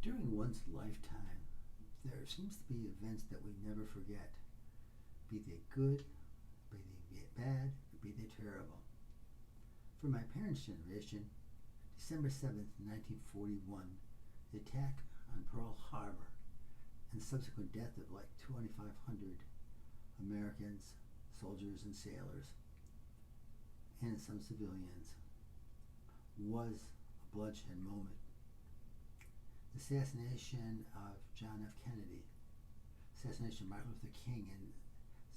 During one's lifetime, there seems to be events that we never forget, be they good, be they bad, or be they terrible. For my parents' generation, December 7th, 1941, the attack on Pearl Harbor and the subsequent death of like 2,500 Americans, soldiers and sailors, and some civilians, was a bloodshed moment. The assassination of John F. Kennedy, assassination of Martin Luther King, and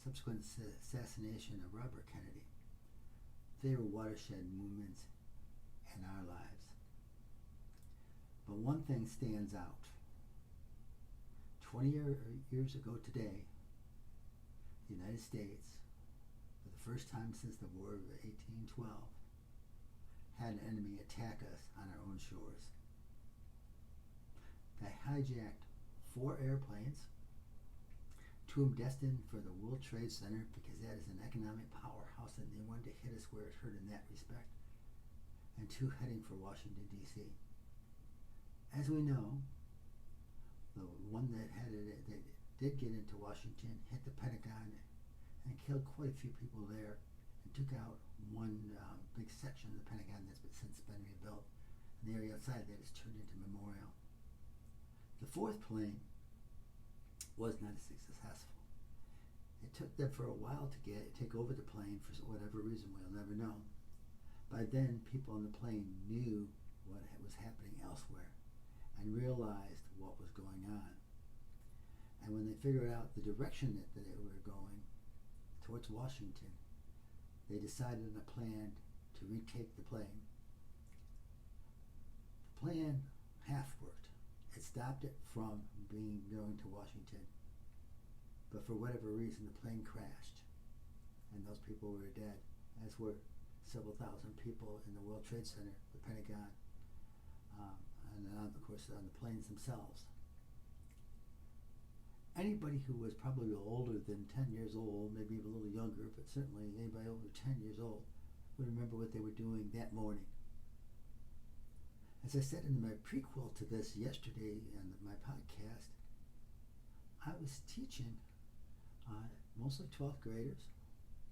subsequent assassination of Robert Kennedy, they were watershed movements in our lives. But one thing stands out. 20 years ago today, the United States, for the first time since the War of 1812, had an enemy attack us on our own shores. They hijacked 4 airplanes, 2 of them destined for the World Trade Center because that is an economic powerhouse and they wanted to hit us where it hurt in that respect, and 2 heading for Washington, D.C. As we know, the one that did get into Washington hit the Pentagon and killed quite a few people there and took out one big section of the Pentagon that's since been rebuilt. And the area outside that is turned into a memorial. The 4th plane was not as successful. It took them for a while to take over the plane for whatever reason, we'll never know. By then, people on the plane knew what was happening elsewhere and realized what was going on. And when they figured out the direction that they were going towards Washington, they decided on a plan to retake the plane. The plan half worked. It stopped it from going to Washington. But for whatever reason, the plane crashed. And those people were dead, as were several thousand people in the World Trade Center, the Pentagon, and of course on the planes themselves. Anybody who was probably older than 10 years old, maybe even a little younger, but certainly anybody over 10 years old, would remember what they were doing that morning. As I said in my prequel to this yesterday on my podcast, I was teaching mostly 12th graders,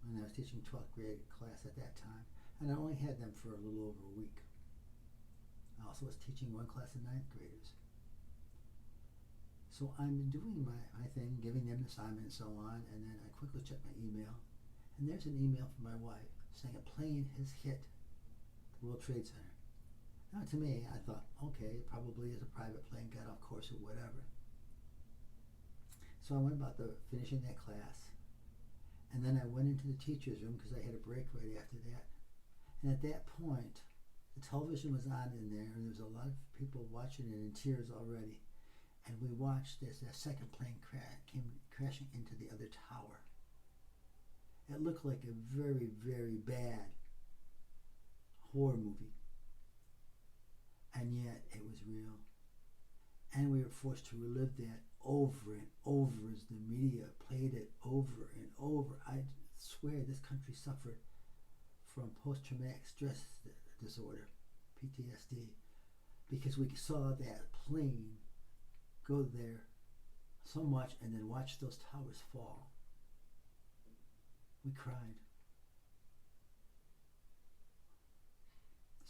and I was teaching 12th grade class at that time, and I only had them for a little over a week. I also was teaching one class of 9th graders. So I'm doing my thing, giving them an assignment and so on, and then I quickly check my email, and there's an email from my wife saying a plane has hit the World Trade Center. Now, to me, I thought, okay, it probably is a private plane, got off course or whatever. So I went about finishing that class, and then I went into the teacher's room because I had a break right after that. And at that point, the television was on in there, and there was a lot of people watching it in tears already. And we watched as that second plane came crashing into the other tower. It looked like a very, very bad horror movie. And yet it was real. And we were forced to relive that over and over as the media played it over and over. I swear this country suffered from post-traumatic stress disorder, PTSD, because we saw that plane go there so much and then watch those towers fall. We cried.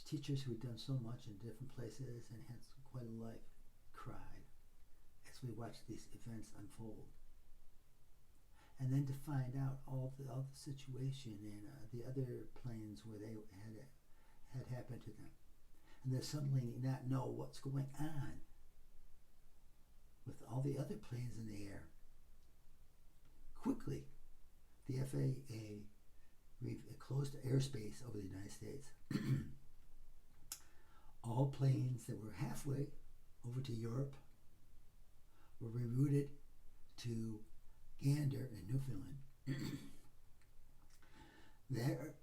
Teachers who had done so much in different places and had quite a life cried as we watched these events unfold. And then to find out all the situation and the other planes where they had happened to them, and then suddenly not know what's going on with all the other planes in the air. Quickly, the FAA closed airspace over the United States. All planes that were halfway over to Europe were rerouted to Gander in Newfoundland. There,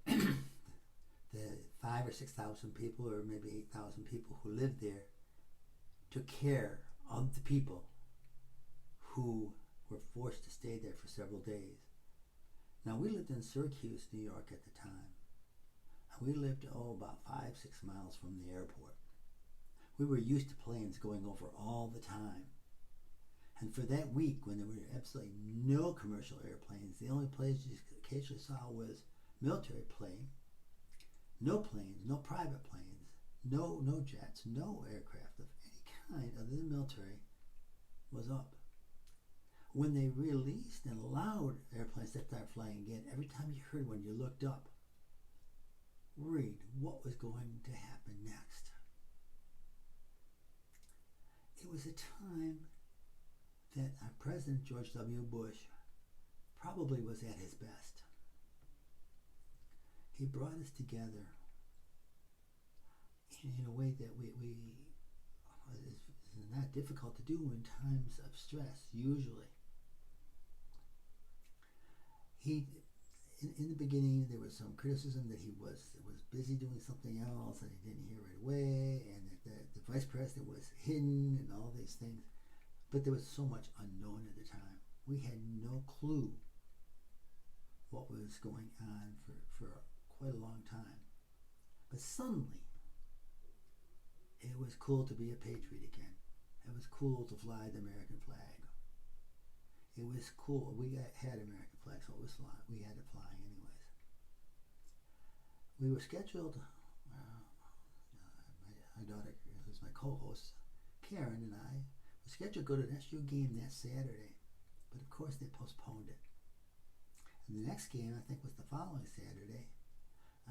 the 5,000 or 6,000 people, or maybe 8,000 people who lived there, took care of the people who were forced to stay there for several days. Now, we lived in Syracuse, New York at the time. And we lived, about 5-6 miles from the airport. We were used to planes going over all the time. And for that week, when there were absolutely no commercial airplanes, the only planes you occasionally saw was military plane, no planes, no private planes, no jets, no aircraft of any kind other than military was up. When they released and allowed airplanes to start flying again, every time you heard one, you looked up, worried what was going to happen next. It was a time that our President George W. Bush probably was at his best. He brought us together in a way that is not difficult to do in times of stress, usually. In the beginning, there was some criticism that he was busy doing something else and he didn't hear right away, and that the vice president was hidden and all these things. But there was so much unknown at the time. We had no clue what was going on for quite a long time. But suddenly, it was cool to be a patriot again. It was cool to fly the American flag. It was cool. We had American flags, so it was flying. We had it flying anyways. We were scheduled, my daughter, who's my co-host, Karen, and I, were scheduled to go to an SU game that Saturday. But of course they postponed it. And the next game, I think, was the following Saturday.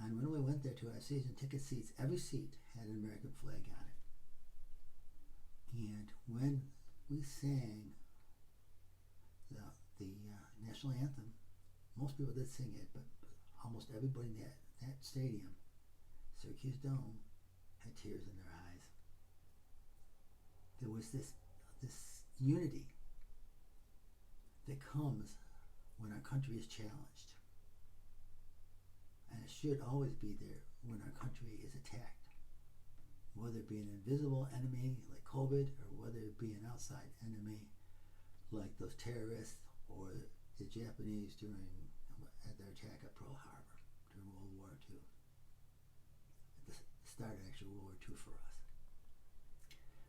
And when we went there to our season ticket seats, every seat had an American flag on it. And when we sang the national anthem, most people did sing it, but almost everybody in that stadium, Syracuse Dome, had tears in their eyes. There was this unity that comes when our country is challenged. And it should always be there when our country is attacked. Whether it be an invisible enemy like COVID, or whether it be an outside enemy like those terrorists or the Japanese at their attack at Pearl Harbor during World War II. It started actually World War II for us.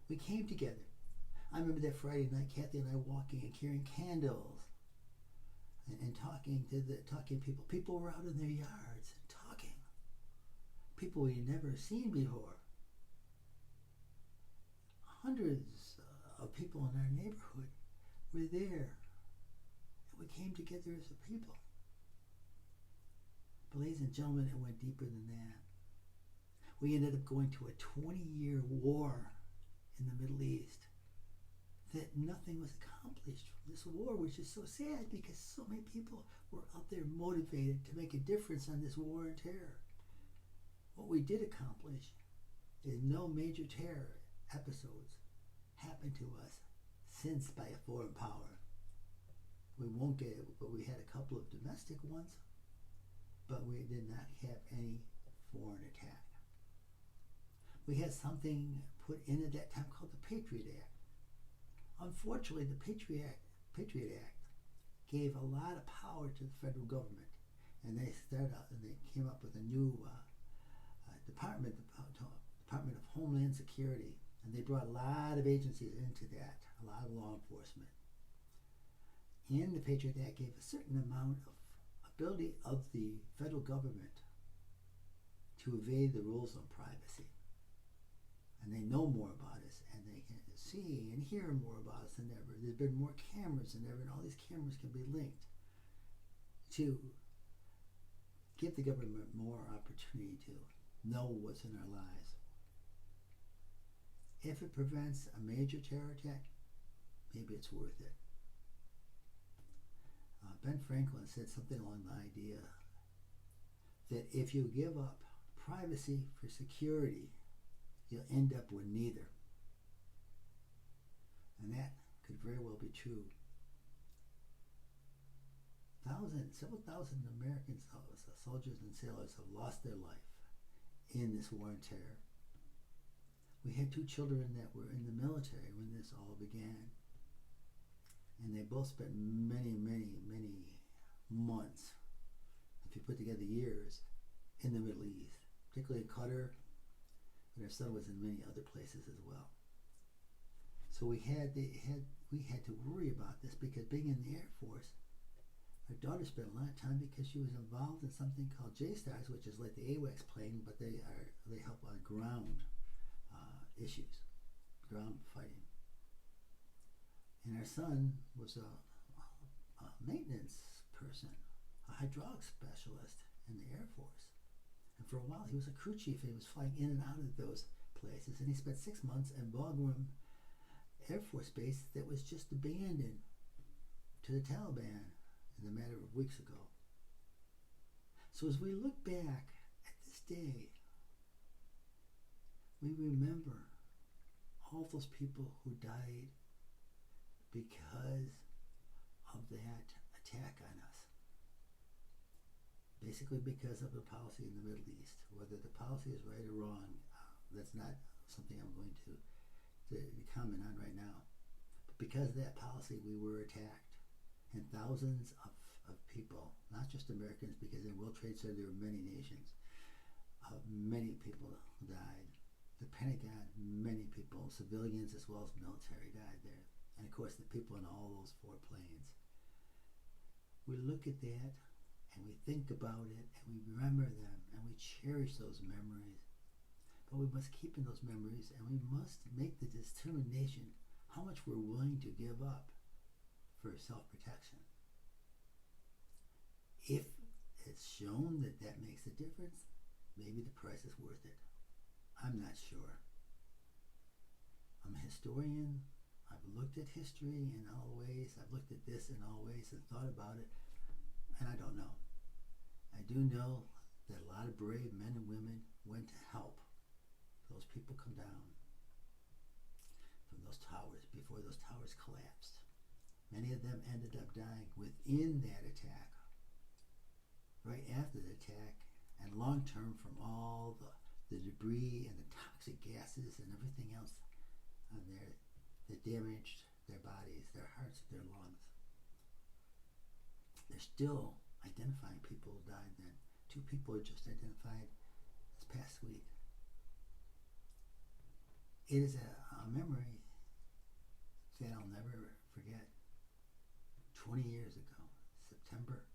We came together. I remember that Friday night, Kathy and I walking and carrying candles and talking to people. People were out in their yards and talking. People we'd never seen before. Hundreds of people in our neighborhood were there. And we came together as a people. But ladies and gentlemen, it went deeper than that. We ended up going to a 20-year war in the Middle East. That nothing was accomplished from this war, which is so sad because so many people were out there motivated to make a difference on this war on terror. What we did accomplish is no major terror episodes happened to us since by a foreign power. We won't get it, but we had a couple of domestic ones, but we did not have any foreign attack. We had something put in at that time called the Patriot Act. Unfortunately, the Patriot Act gave a lot of power to the federal government, and they came up with a new Department of Homeland Security, and they brought a lot of agencies into that, a lot of law enforcement. And the Patriot Act gave a certain amount of ability of the federal government to evade the rules on privacy. And they know more about us, and they can see and hear more about us than ever. There's been more cameras than ever, and all these cameras can be linked to give the government more opportunity to know what's in our lives. If it prevents a major terror attack, maybe it's worth it. Ben Franklin said something along the idea that if you give up privacy for security, you'll end up with neither. And that could very well be true. Several thousand American soldiers and sailors have lost their life in this war on terror. We had 2 children that were in the military when this all began. And they both spent many, many, many months, if you put together years, in the Middle East, particularly Qatar, but but our son was in many other places as well. So we had to worry about this because being in the Air Force, our daughter spent a lot of time because she was involved in something called JSTARS, which is like the AWACS plane, but they help on ground issues, ground fighting. And our son was a maintenance person, a hydraulic specialist in the Air Force. And for a while he was a crew chief, and he was flying in and out of those places. And he spent 6 months in Bagram Air Force Base that was just abandoned to the Taliban in a matter of weeks ago. So as we look back at this day, we remember all those people who died because of that attack on us. Basically because of the policy in the Middle East. Whether the policy is right or wrong, that's not something I'm going to comment on right now. But because of that policy, we were attacked. And thousands of people, not just Americans, because in World Trade Center there were many nations, many people died. The Pentagon, many people, civilians as well as military, died there. And of course the people in all those 4 planes. We look at that and we think about it and we remember them and we cherish those memories. But we must keep in those memories and we must make the determination how much we're willing to give up for self-protection. If it's shown that that makes a difference, maybe the price is worth it. I'm not sure. I'm a historian. I've looked at history in all ways. I've looked at this in all ways and thought about it, and I don't know. I do know that a lot of brave men and women went to help those people come down from those towers before those towers collapsed. Many of them ended up dying within that attack, right after the attack, and long term from all the debris and the toxic gases and everything else on there that damaged their bodies, their hearts, their lungs. They're still identifying people who died then. 2 people are just identified this past week. It is a memory that I'll never forget. 20 years ago, September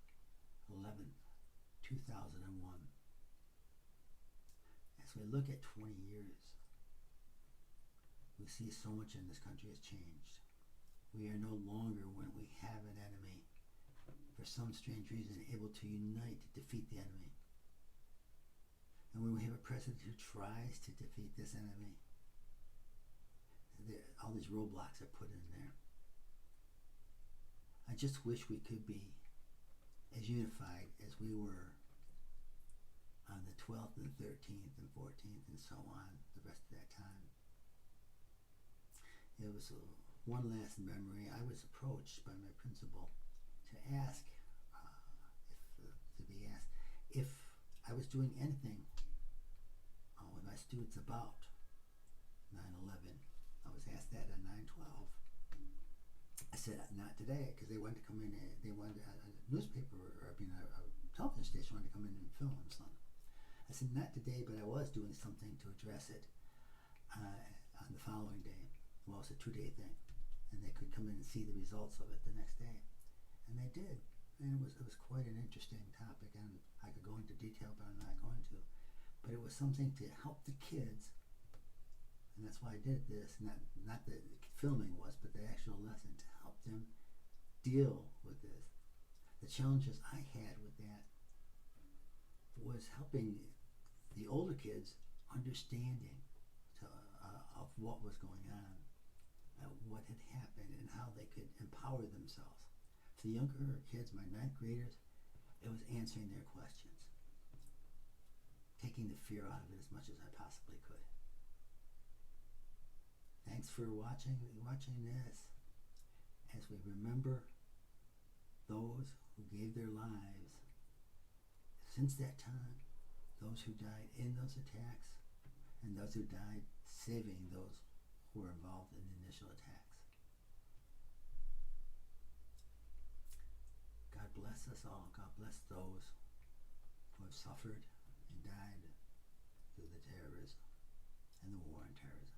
11th, 2001. As we look at 20 years, we see so much in this country has changed. We are no longer, when we have an enemy, for some strange reason, able to unite to defeat the enemy. And when we have a president who tries to defeat this enemy, all these roadblocks are put in there. I just wish we could be as unified as we were on the 12th and 13th and 14th and so on, the rest of that time. It was one last memory. I was approached by my principal to ask, if I was doing anything with my students about 9/11. I was asked that on 9/12. I said, not today, because they wanted to come in, they wanted a newspaper, or a television station wanted to come in and film something. I said, not today, but I was doing something to address it on the following day. Well, it's a 2-day thing, and they could come in and see the results of it the next day. And they did, and it was quite an interesting topic, and I could go into detail, but I'm not going to. But it was something to help the kids, and that's why I did this, not the filming was, but the actual lesson, to help them deal with this. The challenges I had with that was helping the older kids understanding of what was going on, what had happened, and how they could empower themselves. For the younger kids, my 9th graders, it was answering their questions, taking the fear out of it as much as I possibly could. Thanks for watching this as we remember those who gave their lives since that time, those who died in those attacks, and those who died saving those who were involved in the initial attacks. God bless us all. God bless those who have suffered and died through the terrorism. and the war on terrorism.